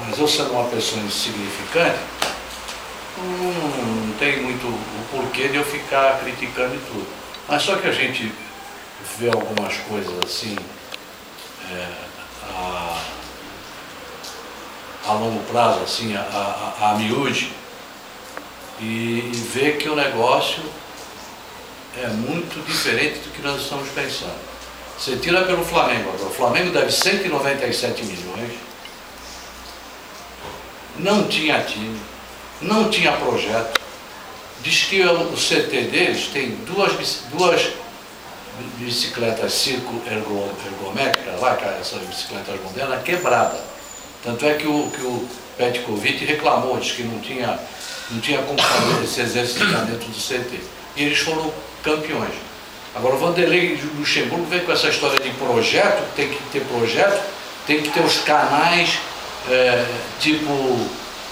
Mas eu sendo uma pessoa insignificante, não tem muito o porquê de eu ficar criticando e tudo. Mas só que a gente vê algumas coisas assim, a longo prazo, assim, a miúde, e vê que o negócio é muito diferente do que nós estamos pensando. Você tira pelo Flamengo agora, o Flamengo deve 197 milhões, não tinha time, não tinha projeto. Diz que o CT deles tem duas bicicletas circo ergométricas, lá, essas bicicletas modernas, quebradas. Tanto é que o Petkovic reclamou, disse que não tinha como fazer esse exercitamento do CT. E eles foram campeões. Agora o Vanderlei Luxemburgo vem com essa história de projeto, tem que ter projeto, tem que ter os canais, tipo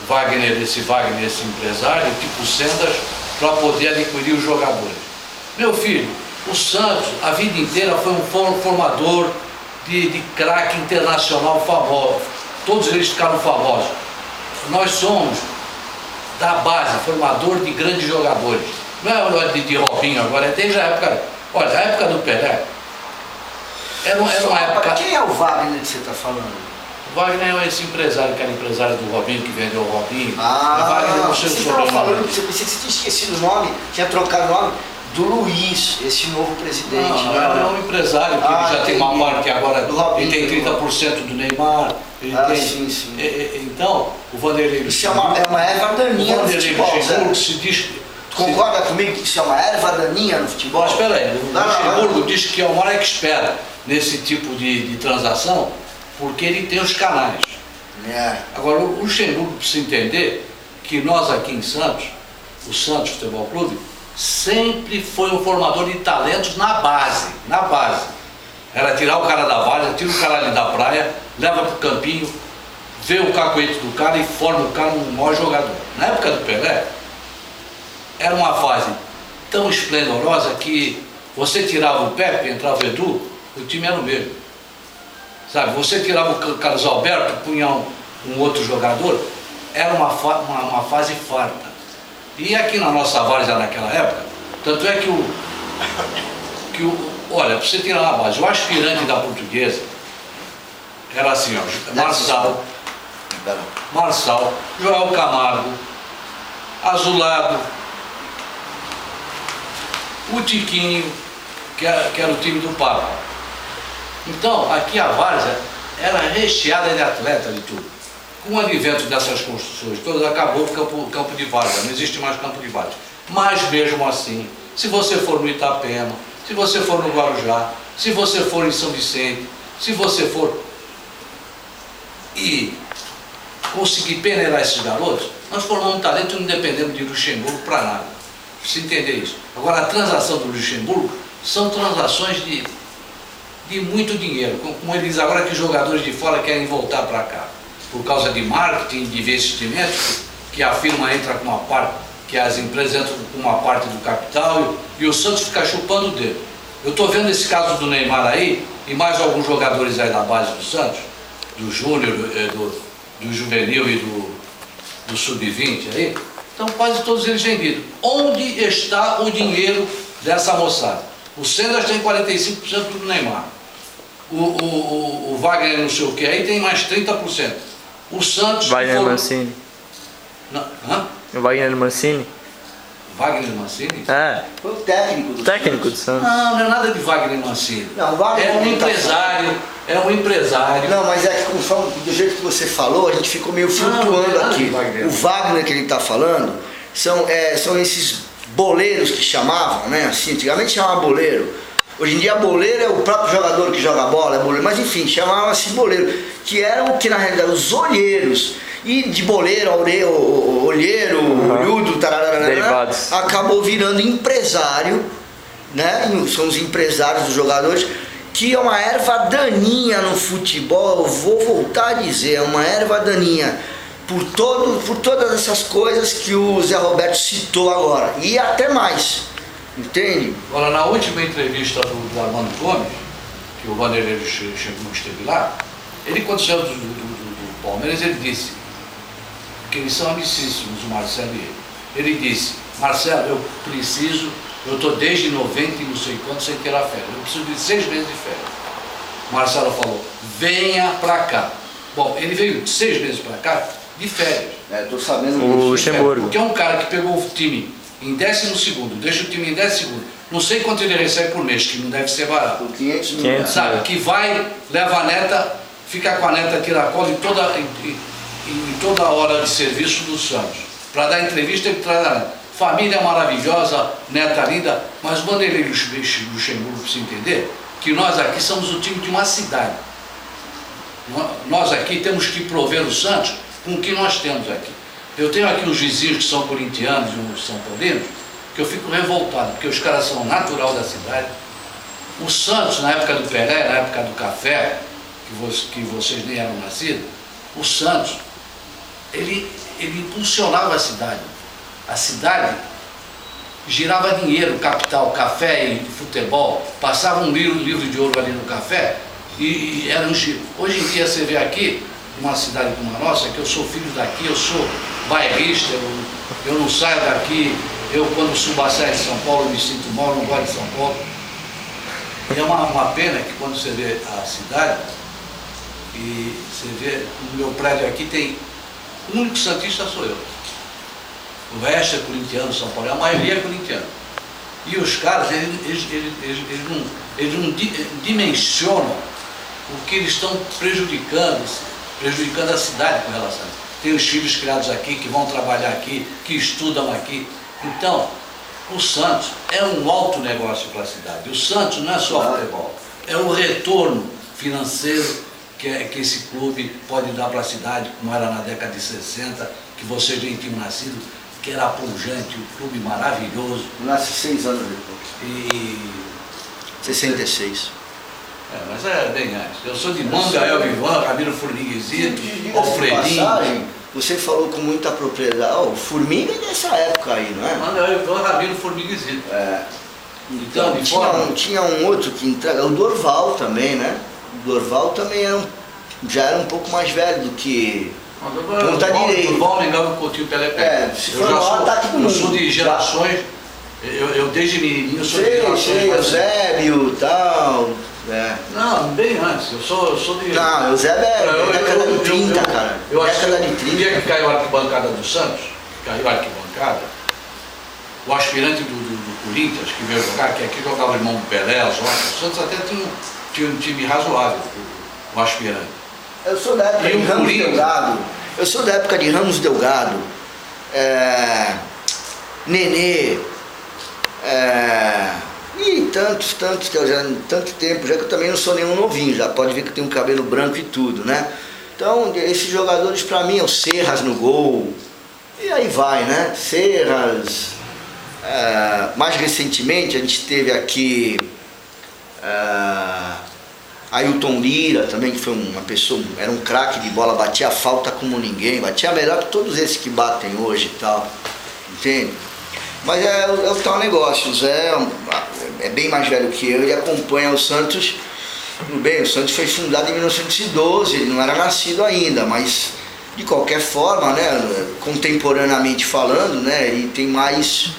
Wagner, esse empresário, tipo Sendas, para poder adquirir os jogadores. Meu filho, o Santos, a vida inteira, foi um formador de craque internacional famoso. Todos eles ficaram famosos. Nós somos da base, formador de grandes jogadores. Não é de Robinho agora, é desde a época. Olha, a época do Pelé. Era uma época. Quem é o Wagner que você está falando? O Wagner é esse empresário, que era empresário do Robinho, que vendeu o Robinho. Wagner, não sei o sobrenome. Você pensei que você tinha esquecido o nome, tinha trocado o nome do Luiz, esse novo presidente. Não, é um empresário que já tem uma parte agora, ele tem 30% do Neymar. Sim. Então, o Vanderlei. Isso é uma erva daninha no futebol. Se diz. Concorda comigo que isso é uma erva daninha no futebol? Mas espera aí, o Luxemburgo diz que é o maior expert nesse tipo de transação, porque ele tem os canais. Agora, o Luxemburgo precisa entender que nós aqui em Santos, o Santos Futebol Clube, sempre foi um formador de talentos na base. Era tirar o cara da várzea, tira o cara ali da praia, leva para o campinho, vê o cacoete do cara e forma o cara um maior jogador. Na época do Pelé, era uma fase tão esplendorosa que você tirava o Pepe, entrava o Edu, o time era o mesmo. Sabe, você tirava o Carlos Alberto, punha um outro jogador, era uma fase farta. E aqui na nossa várzea naquela época, tanto é que olha, para você tirar na base, o aspirante da Portuguesa era assim, ó, Marçal, Joel Camargo, Azulado, o Tiquinho, que era o time do Papa. Então, aqui a várzea era recheada de atletas de tudo. Com o advento dessas construções todas, acabou o campo de várzea, não existe mais campo de várzea. Mas mesmo assim, se você for no Itapema, se você for no Guarujá, se você for em São Vicente, se você for e conseguir peneirar esses garotos, nós formamos um talento e não dependemos de Luxemburgo para nada. Precisa entender isso. Agora, a transação do Luxemburgo são transações de muito dinheiro, como ele diz agora que os jogadores de fora querem voltar para cá, por causa de marketing, de investimento, que a firma entra com uma parte, que as empresas entram com uma parte do capital e o Santos fica chupando o dedo. Eu estou vendo esse caso do Neymar aí, e mais alguns jogadores aí da base do Santos, do Júnior, do Juvenil e do Sub-20 aí, estão quase todos eles vendidos. Onde está o dinheiro dessa moçada? O Sendas tem 45% do Neymar. O Wagner não sei o que aí tem mais 30%. O Santos... Wagner Mancini. O Wagner Mancini? Wagner Mancini? Foi o técnico do Santos. Não é nada de Wagner Mancini. Não, o Wagner é um empresário. Não, mas é que do jeito que você falou, a gente ficou meio flutuando aqui. O Wagner que ele está falando são esses boleiros que chamavam, né? Assim, antigamente chamava boleiro. Hoje em dia boleiro é o próprio jogador que joga bola, é boleiro. Mas enfim, chamava-se boleiro, que eram que na realidade os olheiros. E de boleiro, olheiro, olhudo, acabou virando empresário, né? São os empresários dos jogadores, que é uma erva daninha no futebol. Eu vou voltar a dizer, é uma erva daninha por todas essas coisas que o Zé Roberto citou agora, e até mais, entende? Agora, na última entrevista do Armando Gomes, que o Vanderlei Luxemburgo esteve lá, ele, quando saiu do Palmeiras, ele disse porque eles são amicíssimos, o Marcelo e ele. Ele disse, Marcelo, eu estou desde 90 e não sei quanto sem tirar férias, eu preciso de 6 meses de férias. O Marcelo falou, venha para cá. Bom, ele veio 6 meses para cá de férias. Estou sabendo o Luxemburgo. Porque é um cara que pegou o time em 12º, deixa o time em 12º, não sei quanto ele recebe por mês, que não deve ser barato. Por 500 mil. Sabe, que vai, leva a neta, fica com a neta, tira a cola em toda a hora de serviço do Santos. Para dar entrevista, ele traz a neta. Família maravilhosa, neta linda, mas o Vanderlei Luxemburgo precisa entender que nós aqui somos o time de uma cidade. Nós aqui temos que prover o Santos com o que nós temos aqui. Eu tenho aqui os vizinhos que são corintianos e os são paulinos, que eu fico revoltado, porque os caras são natural da cidade. O Santos, na época do Pelé, na época do café, que vocês nem eram nascidos, o Santos, ele impulsionava a cidade. A cidade girava dinheiro, capital, café e futebol, passava um livro de ouro ali no café e era um giro. Hoje em dia você vê aqui, uma cidade como a nossa, que eu sou filho daqui, eu sou bairrista, eu não saio daqui, eu quando subo a Serra de São Paulo eu me sinto mal, não gosto de São Paulo. E é uma pena que quando você vê a cidade, e você vê, no meu prédio aqui tem, o único santista sou eu. O resto é corintiano, São Paulo, a maioria é corintiano. E os caras, eles não dimensionam o que eles estão prejudicando a cidade com relação a isso. Tem os filhos criados aqui, que vão trabalhar aqui, que estudam aqui. Então, o Santos é um alto negócio para a cidade. O Santos não é só futebol, é o retorno financeiro que esse clube pode dar para a cidade, como era na década de 60, que vocês nem tinham nascido, que era pujante, um clube maravilhoso. Nasce 6 anos depois. 66. Mas é bem antes. Eu sou de Mangael Vivan, Ramiro Formiguezito, Alfredinho. Você falou com muita propriedade. O Formiga é dessa época aí, não é? Mangael Vivan, Ramiro Formiguezito. Então, tinha um outro que entrega, o Dorval também, né? O Dorval também já era um pouco mais velho do que ponta direita. Dorval, Mengão e Coutinho, Pelé. Eu sou de gerações, eu desde menininho sou de gerações. Eusébio e tal. Não, bem antes, eu sou de... Não, Eusébio é década de 30, cara. Eu acho década de 30. No dia que caiu a arquibancada do Santos, o aspirante do Corinthians, que veio jogar, que aqui jogava o irmão do Pelé, as outras, o Santos até tinha um time razoável, o aspirante. Eu sou da época de Ramos Delgado. Nenê, e tantos que eu já, tanto tempo, já que eu também não sou nenhum novinho, já pode ver que eu tenho um cabelo branco e tudo, né? Então, esses jogadores pra mim é o Serras no gol, e aí vai, né? Serras, mais recentemente a gente teve aqui Ailton Lira também, que foi uma pessoa, era um craque de bola, batia a falta como ninguém, batia melhor que todos esses que batem hoje e tal, entende? Mas é o tal negócio, o Zé é bem mais velho que eu, ele acompanha o Santos, tudo bem, o Santos foi fundado em 1912, ele não era nascido ainda, mas de qualquer forma, né, contemporaneamente falando, né, ele tem mais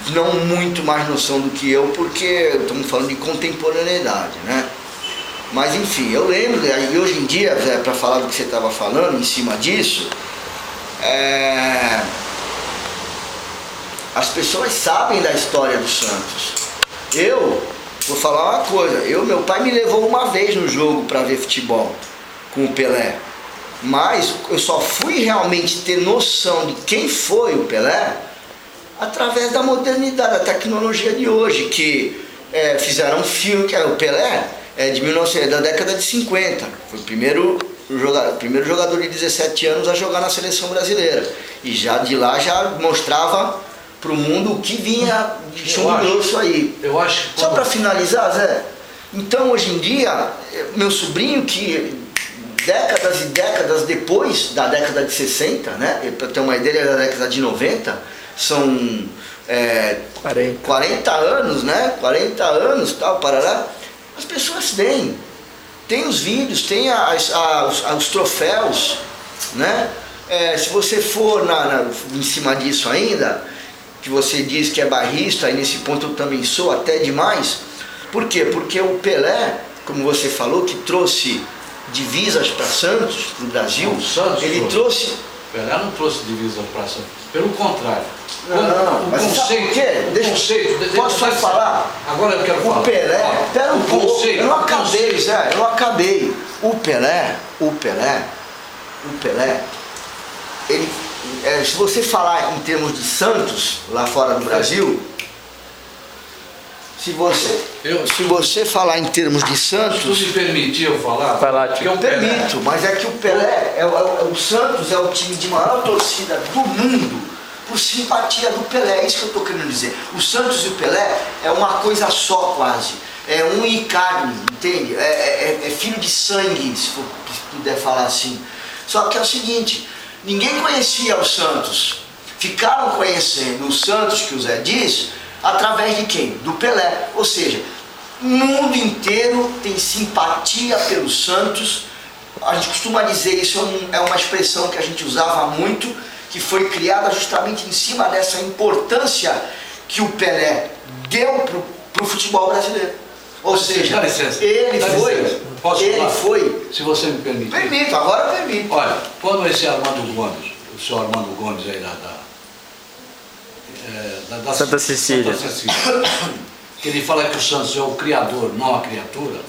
não muito mais noção do que eu, porque estamos falando de contemporaneidade, né? Mas enfim, eu lembro, e hoje em dia, Zé, para falar do que você estava falando, em cima disso, as pessoas sabem da história do Santos. Eu vou falar uma coisa, meu pai me levou uma vez no jogo para ver futebol com o Pelé, mas eu só fui realmente ter noção de quem foi o Pelé através da modernidade, da tecnologia de hoje, que fizeram um filme, que era o Pelé, da década de 50, foi o primeiro jogador de 17 anos a jogar na seleção brasileira, e já de lá já mostrava para o mundo o que vinha de chumbo grosso aí. Eu acho que só para finalizar, Zé, então hoje em dia, meu sobrinho, que décadas e décadas depois da década de 60, né, para ter uma ideia, da década de 90, são 40 anos, né, 40 anos, tal, parará, as pessoas têm os vídeos, tem os troféus, né? Se você for em cima disso ainda, que você diz que é bairrista, e nesse ponto eu também sou, até demais. Por quê? Porque o Pelé, como você falou, que trouxe divisas para Santos, para o Brasil, ele trouxe... Pelé não trouxe divisas para Santos, pelo contrário. Não, mas sabe por quê? Posso só falar? Agora eu quero falar. O Pelé, pera um pouco, eu não acabei, Zé, eu não acabei. O Pelé, ele, se você falar em termos de Santos, lá fora do Brasil, se você falar em termos de Santos... Se tu me permitir eu falar... Eu permito, mas é que o Pelé, o Santos é o time de maior torcida do mundo, por simpatia do Pelé, é isso que eu estou querendo dizer. O Santos e o Pelé é uma coisa só quase, é um e carne, entende? É filho de sangue, se puder falar assim. Só que é o seguinte, ninguém conhecia o Santos, ficaram conhecendo o Santos, que o Zé diz, através de quem? Do Pelé. Ou seja, o mundo inteiro tem simpatia pelo Santos. A gente costuma dizer, isso é uma expressão que a gente usava muito, que foi criada justamente em cima dessa importância que o Pelé deu para o futebol brasileiro. Ou seja, ele foi... Se você me permite. Permito, agora eu permito. Olha, quando esse Armando Gomes, o senhor Armando Gomes aí da Santa Cecília, que ele fala que o Santos é o criador, não a criatura,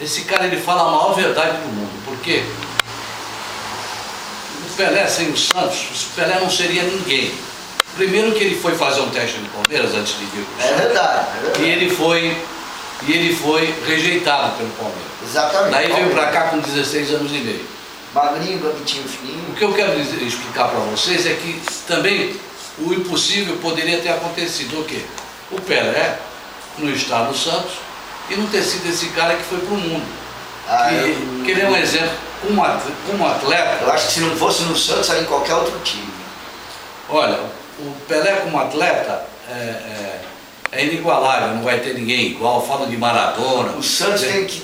esse cara ele fala a maior verdade do mundo, porque o Pelé sem o Santos, o Pelé não seria ninguém. Primeiro que ele foi fazer um teste no Palmeiras antes de vir pro Santos. É verdade. E ele foi rejeitado pelo Palmeiras. Exatamente. Daí veio pra cá com 16 anos e meio. Magrinho, bonitinho, fininho. O que eu quero explicar para vocês é que também o impossível poderia ter acontecido. O quê? O Pelé não estar no Santos e não ter sido esse cara que foi pro mundo. Que ele é um exemplo como atleta. Eu acho que se não fosse no Santos, era em qualquer outro time. Olha, o Pelé como atleta é inigualável, não vai ter ninguém igual. Falam de Maradona. O Santos tem que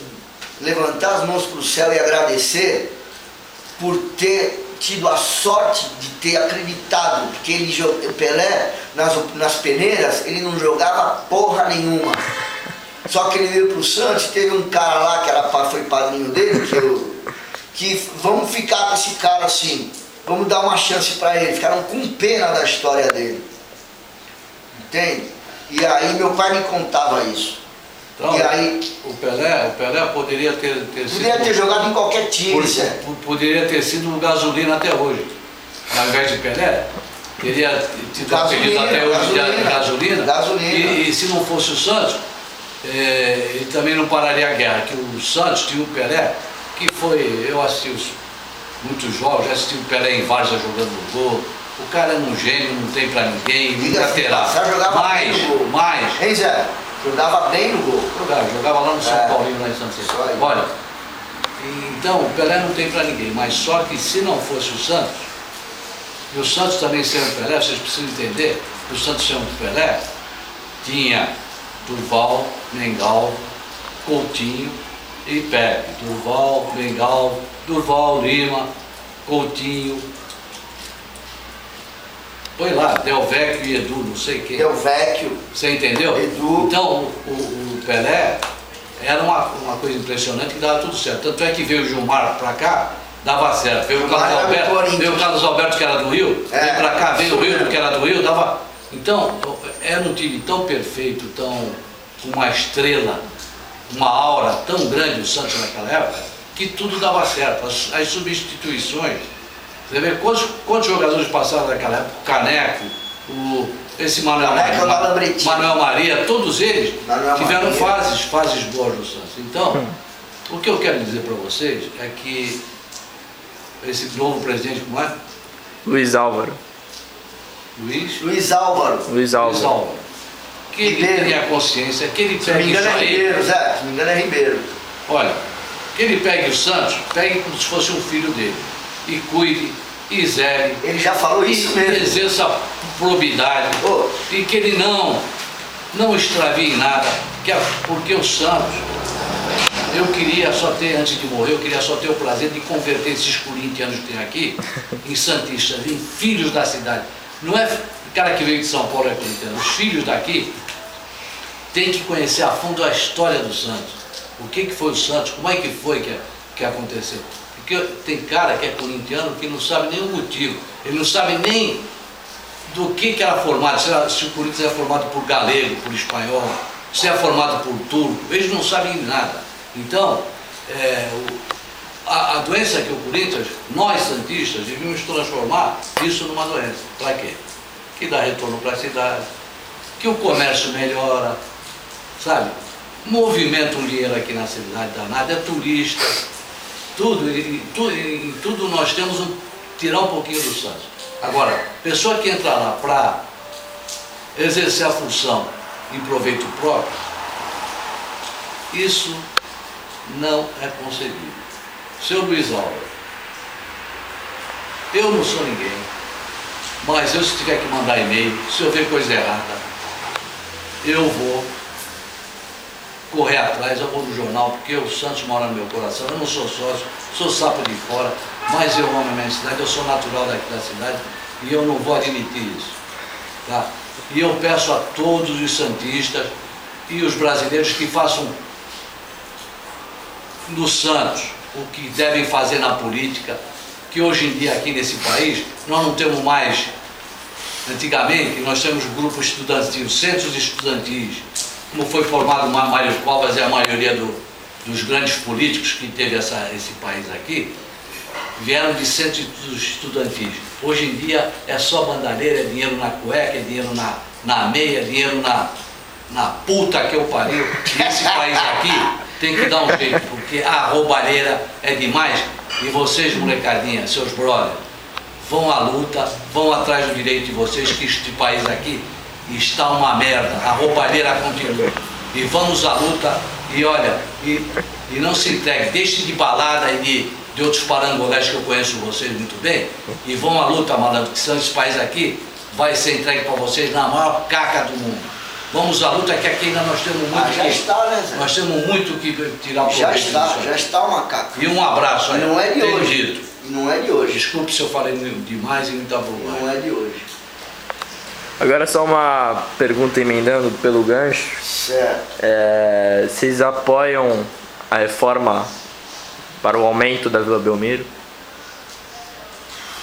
levantar as mãos para o céu e agradecer por ter tido a sorte de ter acreditado, porque o Pelé, nas peneiras, ele não jogava porra nenhuma. Só que ele veio para o Santos, teve um cara lá que foi padrinho dele, que vamos ficar com esse cara assim, vamos dar uma chance para ele. Ficaram com pena da história dele. Entende? E aí meu pai me contava isso. Então, e aí, o Pelé poderia ter sido, jogado em qualquer time. Poderia ter sido um Gasolina até hoje. Ao invés de Pelé, teria tido apelido até hoje de Gasolina. E se não fosse o Santos, ele também não pararia a guerra. Que o Santos tinha o Pelé, que foi, eu assisti muitos jogos, já assisti o Pelé em Várzea jogando no gol. O cara é um gênio, não tem pra ninguém, nunca terá. Mais. Hein, Zé? Jogava bem no gol. Jogava lá no São Paulinho, lá em São Paulo. Olha, então o Pelé não tem pra ninguém, mas só que se não fosse o Santos, e o Santos também sendo o Pelé, vocês precisam entender, o Santos sendo o Pelé, tinha Durval, Mengal, Coutinho e Pepe. Durval, Mengal, Durval, Lima, Coutinho. Põe lá, Delvecchio e Edu, não sei quem. Delvecchio. Você entendeu? Edu. Então, o Pelé era uma coisa impressionante que dava tudo certo. Tanto é que veio o Gilmar pra cá, dava certo. Veio o Carlos Alberto, que era do Rio, veio pra cá, veio o Rio, que era do Rio, dava... Então, era um time tão perfeito, com uma estrela, uma aura tão grande, o Santos naquela época, que tudo dava certo. As substituições... Você vê quantos jogadores passaram naquela época, o Caneco, esse Manuel Maria, todos eles tiveram fases boas no Santos. Então, o que eu quero dizer para vocês é que esse novo presidente, como é? Luiz Álvaro. Luiz Álvaro. Que ele tenha consciência, que ele pegue isso aí. Se me engano é Ribeiro. Olha, que ele pegue o Santos, pegue como se fosse um filho dele. E cuide, e zele. Ele já falou isso mesmo. E exerça probidade. E que ele não extravie nada. Porque o Santos, eu queria só ter, antes de morrer, eu queria só ter o prazer de converter esses corintianos que tem aqui em santistas, em filhos da cidade. Não é o cara que veio de São Paulo é corintiano, os filhos daqui têm que conhecer a fundo a história do Santos. O que foi o Santos, como é que foi que aconteceu. Porque tem cara que é corintiano que não sabe nem o motivo, ele não sabe nem do que era formado, se o Corinthians é formado por galego, por espanhol, se é formado por turco, eles não sabem nada. Então, a doença que o Corinthians, nós santistas, devíamos transformar isso numa doença. Para quê? Que dá retorno para a cidade, que o comércio melhora, sabe? Movimenta um dinheiro aqui na cidade danada, é turista, em tudo nós temos tirar um pouquinho do Santos. Agora, pessoa que entra lá para exercer a função em proveito próprio, isso não é concebível. Seu Luiz Álvaro, eu não sou ninguém, mas eu, se tiver que mandar e-mail, se eu ver coisa errada, eu vou correr atrás, eu vou no jornal, porque o Santos mora no meu coração, eu não sou sócio, sou sapo de fora, mas eu amo a minha cidade, eu sou natural daqui da cidade e eu não vou admitir isso. Tá? E eu peço a todos os santistas e os brasileiros que façam no Santos o que devem fazer na política, que hoje em dia aqui nesse país nós não temos mais, antigamente nós temos grupos estudantis, centros estudantis, como foi formado Mário Covas e a maioria dos grandes políticos que teve esse país aqui, vieram de centros estudantis. Hoje em dia é só bandalheira, é dinheiro na cueca, é dinheiro na meia, é dinheiro na puta que eu pariu. E esse país aqui tem que dar um jeito, porque a roubalheira é demais. E vocês, molecadinha, seus brothers, vão à luta, vão atrás do direito de vocês, que este país aqui está uma merda, a roubalheira continua. E vamos à luta, e olha, e não se entregue, deixe de balada e de outros parangolés que eu conheço vocês muito bem, e vão à luta, malandro, que esse país aqui vai ser entregue para vocês na maior caca do mundo. Vamos à luta, que aqui ainda nós temos muito já está, né, Zé? Nós temos muito que tirar proveito. Já está uma caca. E um abraço aí. Não é de hoje. Dito. Não é de hoje. Desculpe se eu falei demais e muita bobagem. Não é de hoje. Agora só uma pergunta emendando pelo gancho. Certo. Vocês apoiam a reforma para o aumento da Vila Belmiro?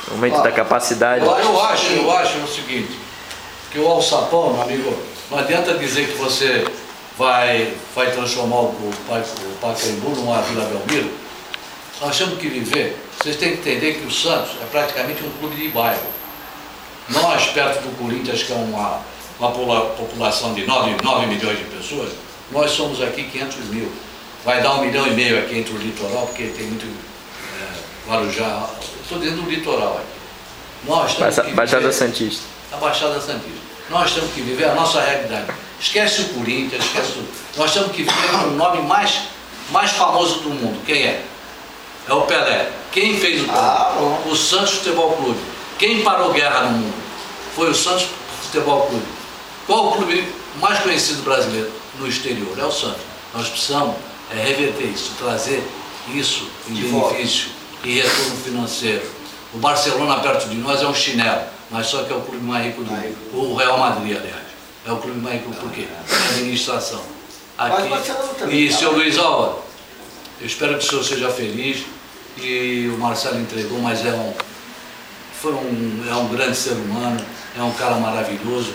O aumento da capacidade? Eu acho o seguinte, que o alçapão, meu amigo, não adianta dizer que você vai transformar o Pacaembu numa Vila Belmiro. Nós temos que viver, vocês têm que entender que o Santos é praticamente um clube de bairro. Nós, perto do Corinthians, que é uma população de 9 milhões de pessoas, nós somos aqui 500 mil. Vai dar 1,5 milhão aqui entre o litoral, porque tem muito Guarujá. Estou dizendo do litoral aqui. Nós temos que viver, Baixada Santista. A Baixada Santista. Nós temos que viver a nossa realidade. Esquece o Corinthians, esquece tudo. Nós temos que viver com o nome mais famoso do mundo. Quem é? É o Pelé. Quem fez o Pelé? O Santos Futebol Clube. Quem parou guerra no mundo? Foi o Santos Futebol Clube. Qual o clube mais conhecido brasileiro no exterior? É o Santos. Nós precisamos reverter isso, trazer isso em benefício e retorno financeiro. O Barcelona perto de nós é um chinelo, mas só que é o clube mais rico do mundo. O Real Madrid, aliás. É o clube mais rico por quê? A administração. Aqui. E seu Luiz Álvaro, eu espero que o senhor seja feliz. E o Marcelo entregou, mas é um grande ser humano, é um cara maravilhoso.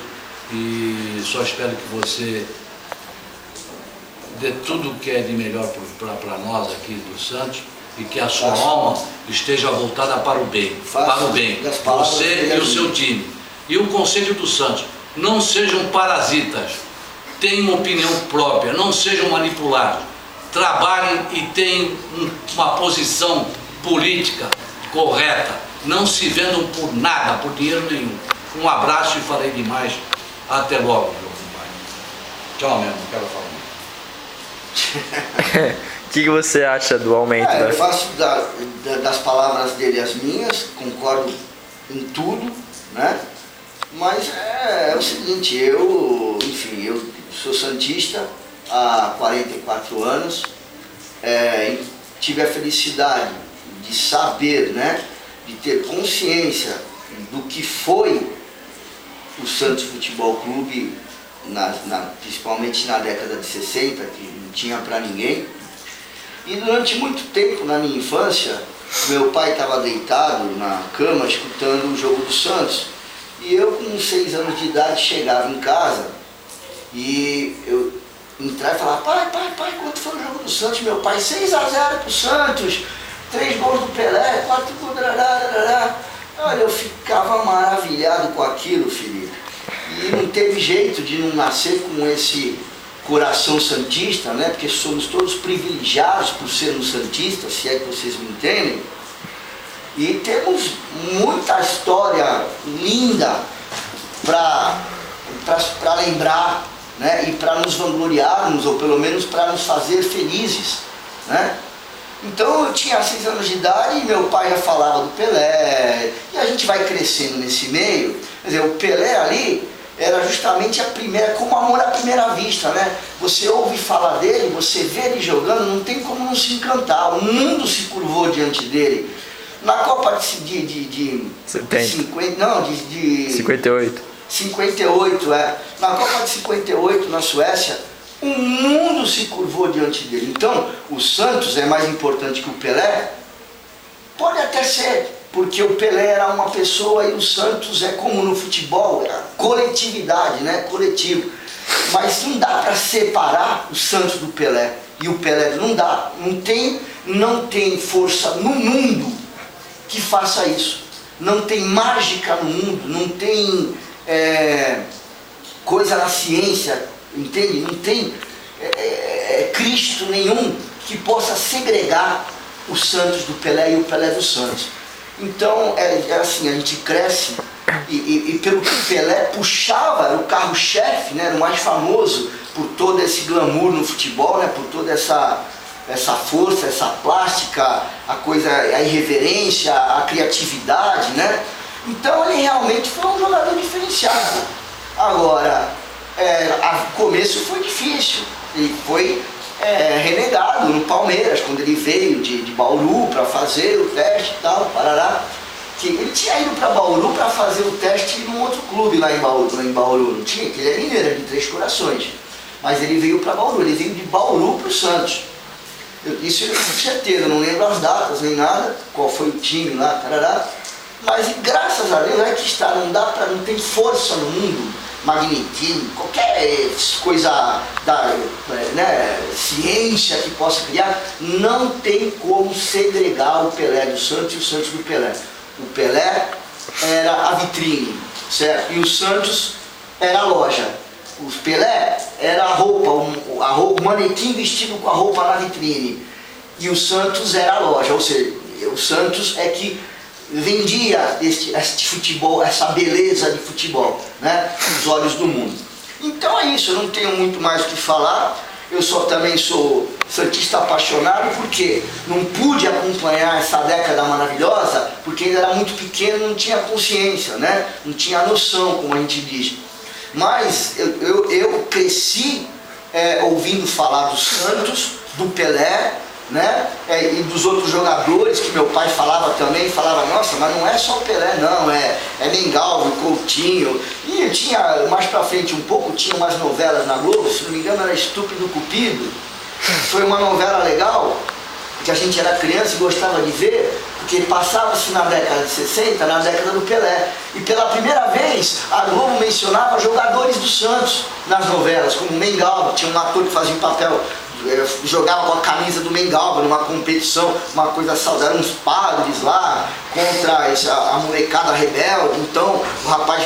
E só espero que você dê tudo o que é de melhor para nós aqui do Santos e que a sua alma esteja voltada para o bem, você e o seu time. E o conselho do Santos, não sejam parasitas, tenham opinião própria, não sejam manipulados, trabalhem e tenham uma posição política correta, não se vendam por nada, por dinheiro nenhum. Um abraço e falei demais, até logo, meu compadre. Tchau mesmo, não quero falar muito. O que você acha do aumento Eu faço das palavras dele as minhas, concordo em tudo, né? Mas é o seguinte, eu sou santista há 44 anos, tive a felicidade de saber, né, de ter consciência do que foi o Santos Futebol Clube, principalmente na década de 60, que não tinha para ninguém. E durante muito tempo na minha infância, meu pai estava deitado na cama escutando o jogo do Santos. E eu, com 6 anos de idade, chegava em casa e eu entrava e falava: pai, quanto foi o jogo do Santos? Meu pai: 6-0 pro Santos, 3 gols do Pelé, 4 gols do... Olha, eu ficava maravilhado com aquilo, Felipe. E não teve jeito de não nascer com esse coração santista, né? Porque somos todos privilegiados por sermos santistas, se é que vocês me entendem. E temos muita história linda para lembrar, né? E para nos vangloriarmos, ou pelo menos para nos fazer felizes, né? Então eu tinha 6 anos de idade e meu pai já falava do Pelé, e a gente vai crescendo nesse meio. Quer dizer, o Pelé ali era justamente a primeira, como amor à primeira vista, né? Você ouve falar dele, você vê ele jogando, não tem como não se encantar. O mundo se curvou diante dele. Na Copa de 58. 58, na Copa de 58, na Suécia, o mundo se curvou diante dele. Então, o Santos é mais importante que o Pelé? Pode até ser, porque o Pelé era uma pessoa e o Santos é como no futebol, é coletividade, né? Coletivo. Mas não dá para separar o Santos do Pelé. E o Pelé não dá, não tem força no mundo que faça isso. Não tem mágica no mundo, não tem coisa na ciência, entende? Não tem Cristo nenhum que possa segregar o Santos do Pelé e o Pelé do Santos. Então é assim, a gente cresce e pelo que o Pelé puxava, era o carro-chefe, né, era o mais famoso por todo esse glamour no futebol, né, por toda essa força, essa plástica, a irreverência, a criatividade, né? Então ele realmente foi um jogador diferenciado. Agora, o começo foi difícil, ele foi renegado no Palmeiras, quando ele veio de Bauru para fazer o teste e tal, parará. Que ele tinha ido para Bauru para fazer o teste num outro clube lá em Bauru, não tinha, que ele é mineiro, era de Três Corações. Mas ele veio para Bauru, ele veio de Bauru para o Santos. Isso eu com certeza, não lembro as datas nem nada, qual foi o time lá, tarará. Mas graças a Deus é que está, não tem força no mundo, magnetismo, qualquer coisa da ciência que possa criar, não tem como segregar o Pelé do Santos e o Santos do Pelé. O Pelé era a vitrine, certo? E o Santos era a loja. O Pelé era a roupa, o manequim vestido com a roupa na vitrine. E o Santos era a loja, ou seja, o Santos é que vendia este futebol, essa beleza de futebol, né, nos olhos do mundo. Então é isso, eu não tenho muito mais o que falar. Eu também sou santista apaixonado, porque não pude acompanhar essa década maravilhosa, porque ainda era muito pequeno, não tinha consciência, né, não tinha noção, como a gente diz. Mas eu cresci ouvindo falar do Santos, do Pelé, né? E dos outros jogadores que meu pai falava também, falava: nossa, mas não é só o Pelé não, é Mengalvio, Coutinho. E tinha, mais pra frente um pouco, tinha umas novelas na Globo, se não me engano era Estúpido Cupido. Foi uma novela legal, que a gente era criança e gostava de ver, porque passava-se na década de 60, na década do Pelé. E pela primeira vez a Globo mencionava jogadores do Santos nas novelas, como Mengalvio, tinha um ator que fazia um papel, jogava com a camisa do Mengalvio numa competição, uma coisa saudável, uns padres lá contra a molecada rebelde. Então o rapaz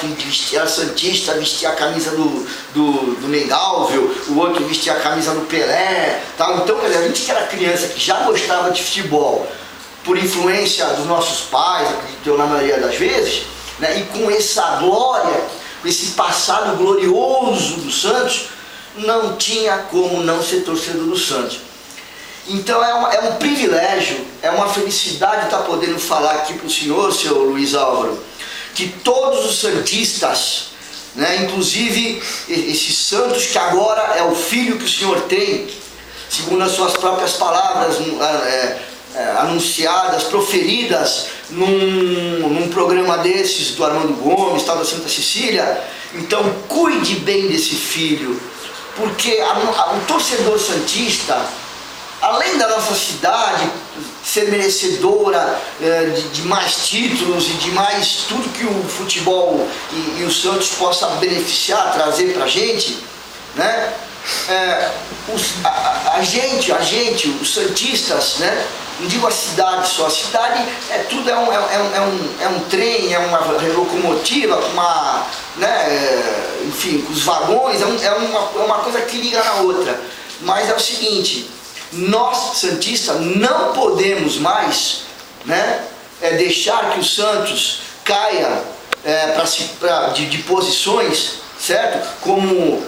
era santista, vestia a camisa do Mengalvio, o outro vestia a camisa do Pelé, tal. Então, quer dizer, a gente que era criança, que já gostava de futebol por influência dos nossos pais, acredito na maioria das vezes, né, e com essa glória, com esse passado glorioso do Santos, não tinha como não ser torcedor do Santos. Então é um privilégio, é uma felicidade estar podendo falar aqui para o senhor, seu Luiz Álvaro, que todos os santistas, né, inclusive esse Santos que agora é o filho que o senhor tem, segundo as suas próprias palavras, anunciadas, proferidas num programa desses do Armando Gomes, tal da Santa Cecília. Então cuide bem desse filho, porque o torcedor santista, além da nossa cidade ser merecedora de mais títulos e de mais tudo que o futebol e o Santos possa beneficiar, trazer pra gente, né? A gente, os santistas, né? Não digo a cidade só, a cidade tudo é um trem, é uma locomotiva, né? Enfim, com os vagões, é uma coisa que liga na outra. Mas é o seguinte, nós santistas não podemos mais, né, deixar que o Santos caia de posições, certo? Como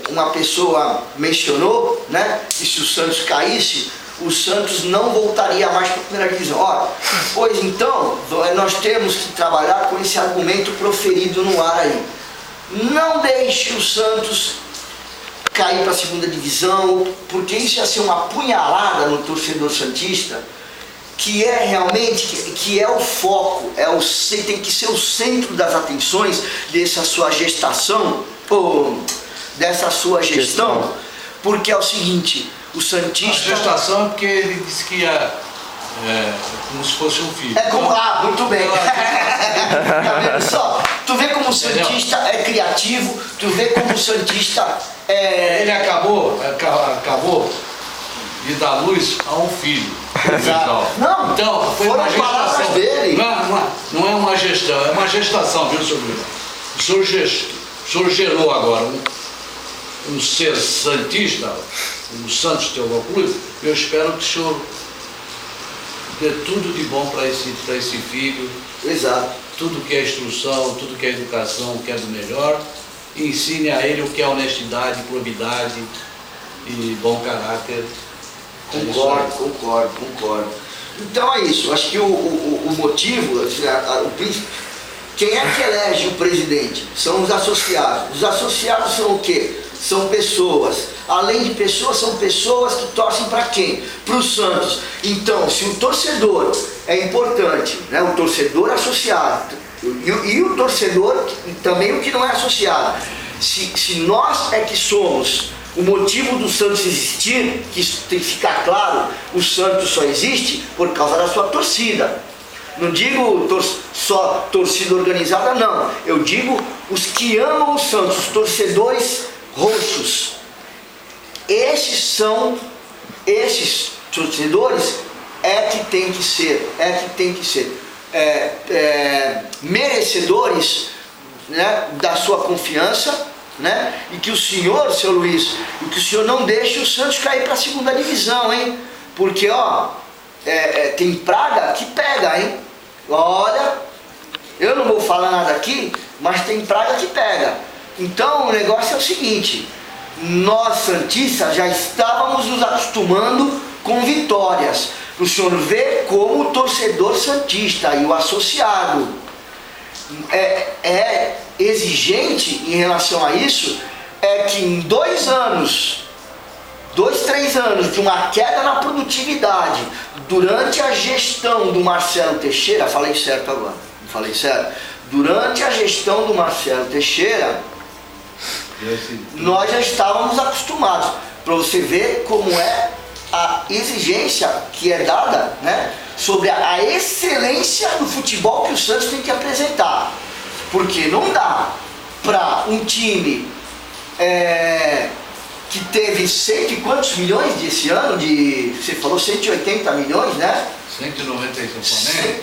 uma pessoa mencionou, né? Que se o Santos caísse, o Santos não voltaria mais para a primeira divisão. Pois então, nós temos que trabalhar com esse argumento proferido no ar aí. Não deixe o Santos cair para a segunda divisão, porque isso ia ser uma punhalada no torcedor santista, que é realmente, que é o foco, tem que ser o centro das atenções dessa sua gestação, dessa sua gestão, porque é o seguinte, o santista... A gestação é porque ele disse que ia, como se fosse um filho. Muito bem. Tá vendo só? Tu vê como o santista é criativo, tu vê como o santista Ele acabou de dar luz a um filho. Não, então, foi uma gestação dele. Não é uma gestão, é uma gestação, viu, senhor Luiz? O senhor gerou agora um ser santista, um Santos Teológico. Eu espero que o senhor dê tudo de bom para esse filho. Exato. Tudo que é instrução, tudo que é educação, o que é do melhor. E ensine a ele o que é honestidade, probidade e bom caráter. Concordo. Então é isso. Acho que o motivo, quem é que elege o presidente? São os associados. Os associados são o quê? São pessoas. Além de pessoas, são pessoas que torcem para quem? Para o Santos. Então, se o torcedor é importante, né? O torcedor associado e o torcedor também o que não é associado. Se nós é que somos o motivo do Santos existir, que isso tem que ficar claro, o Santos só existe por causa da sua torcida. Não digo só torcida organizada, não. Eu digo os que amam o Santos, os torcedores roxos. Esses torcedores que tem que ser merecedores, né, da sua confiança, né? E que o senhor, seu Luiz, que o senhor não deixe o Santos cair para a segunda divisão, hein? Porque tem praga que pega, hein? Olha, eu não vou falar nada aqui, mas tem praga que pega. Então o negócio é o seguinte: nós santistas já estávamos nos acostumando com vitórias. O senhor vê como o torcedor santista e o associado é exigente em relação a isso, é que em 2 anos, 3 anos de uma queda na produtividade durante a gestão do Marcelo Teixeira, falei certo agora, não falei certo? Durante a gestão do Marcelo Teixeira, nós já estávamos acostumados, para você ver como é a exigência que é dada, né, sobre a excelência do futebol que o Santos tem que apresentar. Porque não dá para um time que teve cento e quantos milhões desse ano, você falou 180 milhões, né? 196 Flamengo.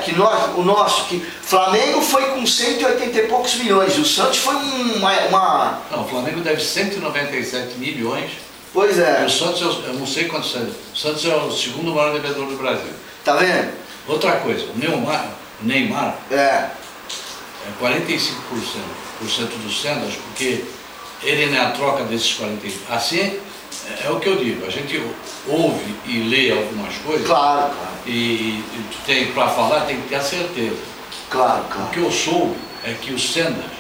Que Flamengo foi com 180 e poucos milhões, o Santos foi uma... Não, o Flamengo deve 197 milhões. Pois é. E o Santos, eu não sei quantos anos. O Santos é o segundo maior devedor do Brasil. Tá vendo? Outra coisa, o Neymar é 45% dos Sendas, porque ele não é a troca desses 45%. Assim é o que eu digo, a gente ouve e lê algumas coisas. Claro. E tem para falar, tem que ter a certeza. Claro. O que eu soube é que o Sendas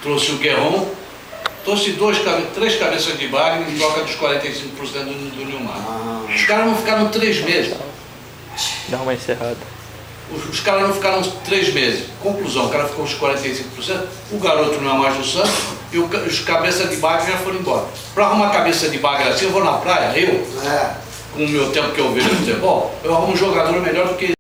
trouxe o Guerron trouxe 3 cabeças de bagre em troca dos 45% do Nilmar. Os caras não ficaram 3 meses. Dá uma encerrada. Os caras não ficaram 3 meses. Conclusão, o cara ficou os 45%, o garoto não é mais do Santos e os cabeças de bagre já foram embora. Para arrumar cabeça de bagre assim, eu vou na praia, com o meu tempo que eu vejo no futebol, eu arrumo um jogador melhor do que